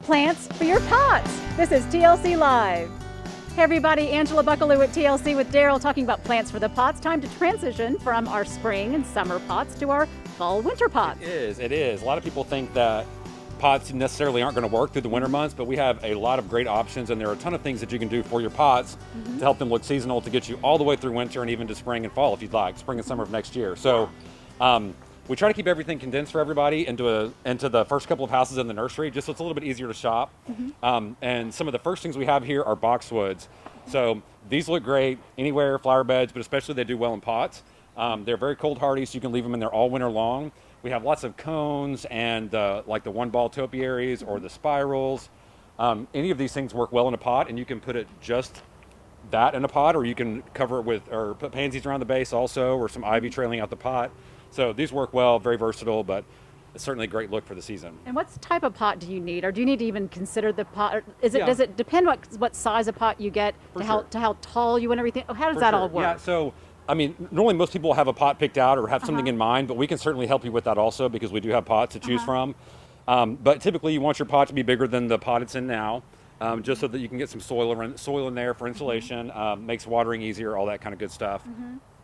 plants for your pots. This is TLC Live. Hey everybody, Angela Buckaloo at TLC with Darrell talking about plants for the pots. Time to transition from our spring and summer pots to our fall winter pots. It is. A lot of people think that pots necessarily aren't going to work through the winter months, but we have a lot of great options, and there are a ton of things that you can do for your pots to help them look seasonal, to get you all the way through winter and even to spring and fall if you'd like, spring and summer of next year. So we try to keep everything condensed for everybody into the first couple of houses in the nursery, just so it's a little bit easier to shop. And some of the first things we have here are boxwoods. So these look great anywhere, flower beds, but especially they do well in pots. They're very cold hardy, so you can leave them in there all winter long. We have lots of cones and like the one ball topiaries or the spirals. Any of these things work well in a pot, and you can put it just that in a pot, or you can cover it with, or put pansies around the base also, or some ivy trailing out the pot. So these work well, very versatile, but it's certainly a great look for the season. And what type of pot do you need, or do you need to even consider the pot? Or does Yeah. it depend what size of pot you get to how tall you and everything? How does that all work? Yeah, so I mean, normally most people will have a pot picked out or have something in mind, but we can certainly help you with that also, because we do have pots to choose from. But typically you want your pot to be bigger than the pot it's in now, just so that you can get some soil in there for insulation, makes watering easier, all that kind of good stuff.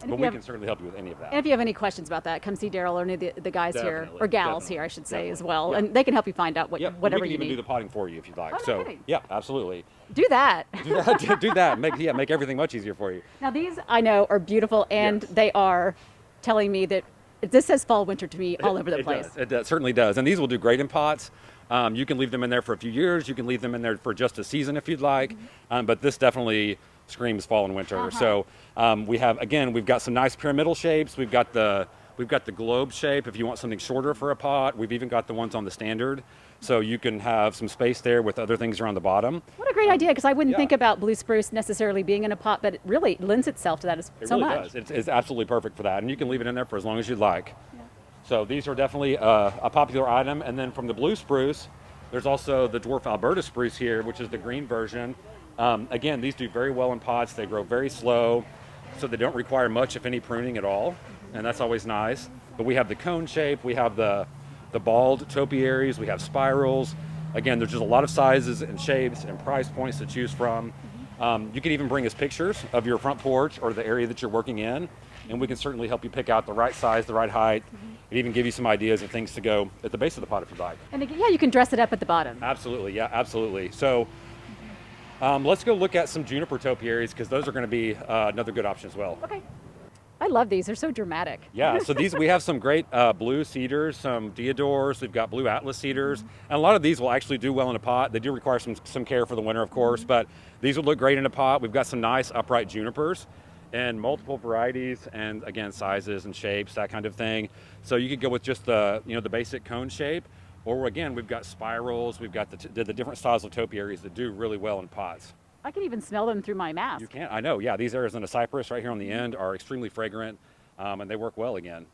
But we can certainly help you with any of that. And if you have any questions about that, come see Darrell or any of the guys here, or gals here, I should say, as well. And they can help you find out whatever you need. We can even do the potting for you if you'd like. Oh, no kidding. Yeah, absolutely. Do that. Do that. Make everything much easier for you. Now these, I know, are beautiful, and they are telling me that this says fall winter to me all over the place. It certainly does. And these will do great in pots. You can leave them in there for a few years. You can leave them in there for just a season if you'd like. But this definitely screams fall and winter. So we've got some nice pyramidal shapes. We've got the globe shape if you want something shorter for a pot. We've even got the ones on the standard, so you can have some space there with other things around the bottom. What a great idea, because I wouldn't think about blue spruce necessarily being in a pot, but it really lends itself to that so much. It does. It's absolutely perfect for that, and you can leave it in there for as long as you'd like. So these are definitely a popular item. And then from the blue spruce, there's also the Dwarf Alberta spruce here, which is the green version. Again, these do very well in pots. They grow very slow, so they don't require much, if any, pruning at all, and that's always nice. But we have the cone shape, we have the balled topiaries, we have spirals. Again, there's just a lot of sizes and shapes and price points to choose from. You can even bring us pictures of your front porch or the area that you're working in, and we can certainly help you pick out the right size, the right height, and even give you some ideas of things to go at the base of the pot if you'd like. And again, you can dress it up at the bottom. Absolutely, yeah, absolutely. So let's go look at some juniper topiaries, because those are going to be another good option as well. Okay. I love these. They're so dramatic. Yeah, so we have some great blue cedars, some deodars. We've got blue atlas cedars. And a lot of these will actually do well in a pot. They do require some care for the winter, of course, but these would look great in a pot. We've got some nice upright junipers and multiple varieties and, again, sizes and shapes, that kind of thing. So you could go with just the basic cone shape. Or again, we've got spirals, we've got the different styles of topiaries that do really well in pots. I can even smell them through my mask. You can, I know, yeah. These areas in the cypress right here on the end are extremely fragrant, and they work well again.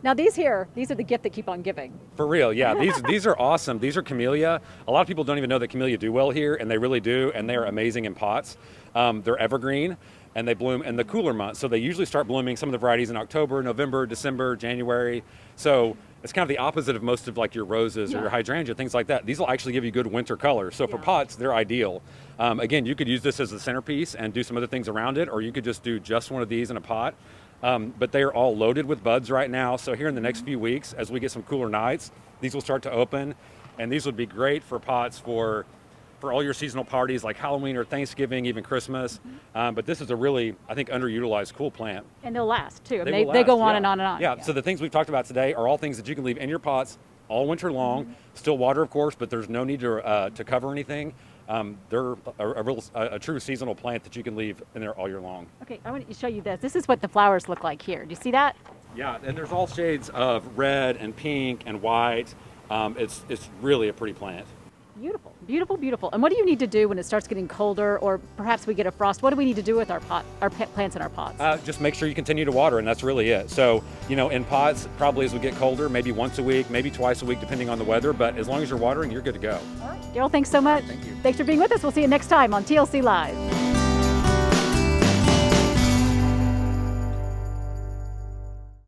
Now these are the gift that keep on giving. For real, yeah. These are awesome. These are Camellia. A lot of people don't even know that Camellia do well here, and they really do, and they are amazing in pots. They're evergreen, and they bloom in the cooler months. So they usually start blooming, some of the varieties, in October, November, December, January. So it's kind of the opposite of most of like your roses or your hydrangea, things like that. These will actually give you good winter color. So for pots, they're ideal. Again, you could use this as a centerpiece and do some other things around it, or you could just do just one of these in a pot. But they are all loaded with buds right now. So here in the next few weeks, as we get some cooler nights, these will start to open. And these would be great for pots for all your seasonal parties like Halloween or Thanksgiving, even Christmas. But this is a really, I think, underutilized cool plant. And they'll last too. They go on and on and on. Yeah, so the things we've talked about today are all things that you can leave in your pots all winter long. Still water, of course, but there's no need to cover anything. They're a true seasonal plant that you can leave in there all year long. Okay, I want to show you this. This is what the flowers look like here. Do you see that? Yeah, and there's all shades of red and pink and white. It's really a pretty plant. Beautiful, beautiful, beautiful. And what do you need to do when it starts getting colder, or perhaps we get a frost? What do we need to do with our plants in our pots? Just make sure you continue to water, and that's really it. So, in pots, probably as we get colder, maybe once a week, maybe twice a week, depending on the weather. But as long as you're watering, you're good to go. All right. Darrell, thanks so much. Thank you. Thanks for being with us. We'll see you next time on TLC Live.